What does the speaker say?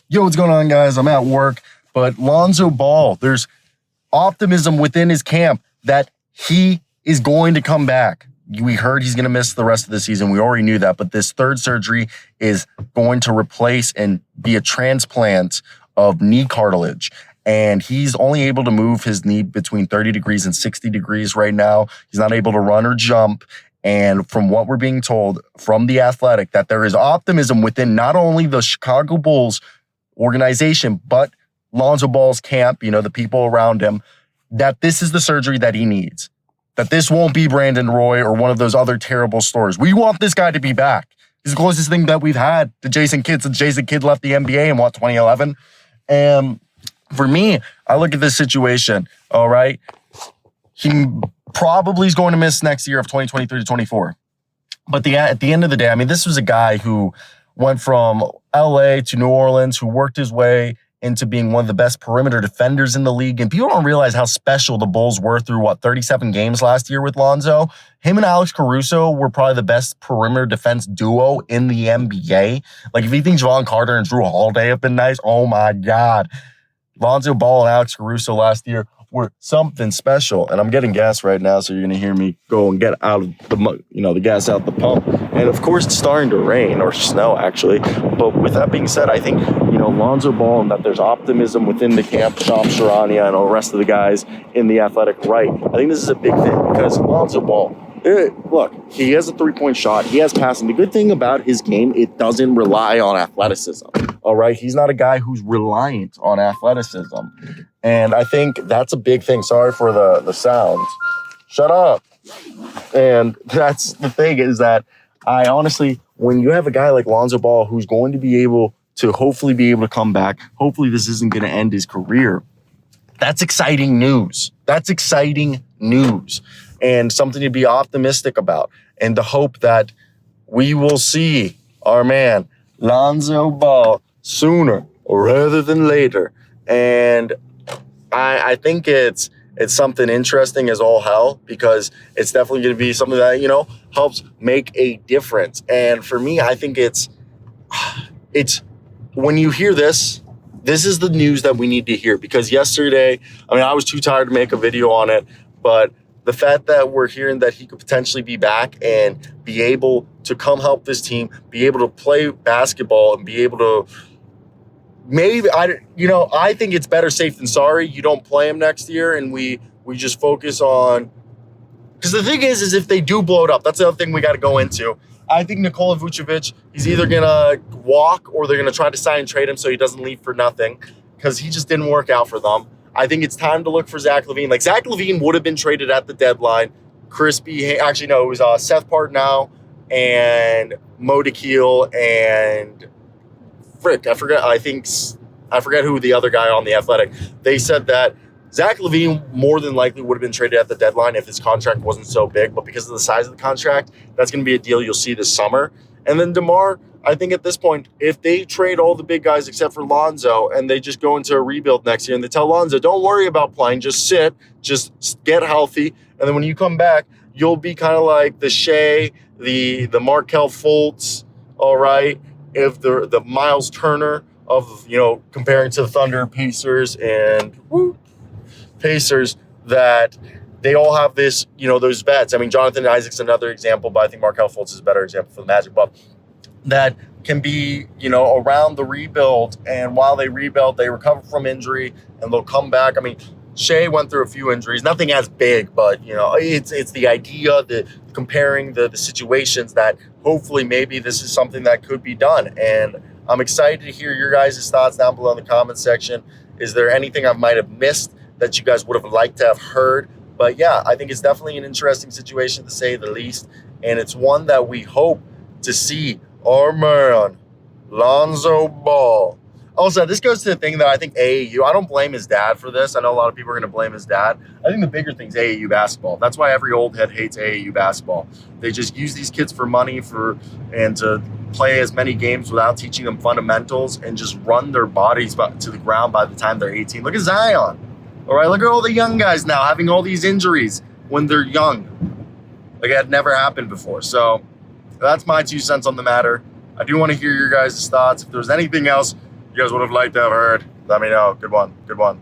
Yo, what's going on, guys? I'm at work, but Lonzo Ball, there's optimism within his camp that he is going to come back. We heard he's going to miss the rest of the season. We already knew that, but this third surgery is going to replace and be a transplant of knee cartilage. And he's only able to move his knee between 30 degrees and 60 degrees right now. He's not able to run or jump. And from what we're being told from The Athletic, that there is optimism within not only the Chicago Bulls organization, but Lonzo Ball's camp, the people around him, that this is the surgery that he needs. That this won't be Brandon Roy or one of those other terrible stories. We want this guy to be back. He's the closest thing that we've had to Jason Kidd since Jason Kidd left the NBA in 2011. And for me, I look at this situation, all right? He probably is going to miss next year of 2023 to 24. But at the end of the day, this was a guy who went from LA to New Orleans, who worked his way into being one of the best perimeter defenders in the league. And people don't realize how special the Bulls were through, 37 games last year with Lonzo. Him and Alex Caruso were probably the best perimeter defense duo in the NBA. Like, if you think Javon Carter and Drew Holiday have been nice, oh my God. Lonzo Ball and Alex Caruso last year were something special. And I'm getting gas right now, so you're going to hear me go and get out of the gas out the pump. And of course, it's starting to rain or snow, actually. But with that being said, I think, Lonzo Ball, and that there's optimism within the camp, Shams Charania and all the rest of the guys in The Athletic, right? I think this is a big thing because Lonzo Ball, look, he has a three-point shot. He has passing. The good thing about his game, it doesn't rely on athleticism. All right? He's not a guy who's reliant on athleticism. And I think that's a big thing. Sorry for the sounds. Shut up. And that's the thing, is that I honestly, when you have a guy like Lonzo Ball who's going to be able to hopefully be able to come back, hopefully this isn't going to end his career, that's exciting news. That's exciting news. And something to be optimistic about, and to hope that we will see our man Lonzo Ball sooner rather than later. And I think it's something interesting as all hell, because it's definitely going to be something that, helps make a difference. And for me, I think it's when you hear this is the news that we need to hear, because yesterday, I was too tired to make a video on it, but the fact that we're hearing that he could potentially be back and be able to come help this team, be able to play basketball and be able to I think it's better safe than sorry. You don't play him next year, and we just focus on, because the thing is if they do blow it up, that's the other thing we got to go into. I think Nikola Vucevic, he's either going to walk or they're going to try to sign and trade him so he doesn't leave for nothing, because he just didn't work out for them. I think it's time to look for Zach LaVine. Like, Zach LaVine would have been traded at the deadline. It was Seth Partnow and Mo Dakhil and I forget who the other guy on The Athletic. They said that Zach LaVine more than likely would have been traded at the deadline if his contract wasn't so big, but because of the size of the contract, that's going to be a deal you'll see this summer. And then DeMar, I think at this point, if they trade all the big guys except for Lonzo and they just go into a rebuild next year and they tell Lonzo, don't worry about playing, just sit, just get healthy, and then when you come back, you'll be kind of like the Shea, the Markelle Fultz, all right, if the Miles Turner of, comparing to the Thunder, Pacers, and Pacers, that they all have this, those vets. Jonathan Isaac's another example, but I think Markelle Fultz is a better example for the Magic. But that can be, around the rebuild, and while they rebuild, they recover from injury, and they'll come back. Shea went through a few injuries, nothing as big, but, it's the idea, the comparing the situations, that hopefully maybe this is something that could be done. And I'm excited to hear your guys' thoughts down below in the comment section. Is there anything I might have missed that you guys would have liked to have heard? But yeah, I think it's definitely an interesting situation, to say the least. And it's one that we hope to see our man, Lonzo Ball. Also, this goes to the thing that I think AAU, I don't blame his dad for this. I know a lot of people are going to blame his dad. I think the bigger thing is AAU basketball. That's why every old head hates AAU basketball. They just use these kids for money and to play as many games without teaching them fundamentals, and just run their bodies to the ground by the time they're 18. Look at Zion. All right, look at all the young guys now having all these injuries when they're young. Like, it had never happened before. So that's my 2 cents on the matter. I do want to hear your guys' thoughts. If there's anything else you guys would have liked to have heard, let me know. Good one. Good one.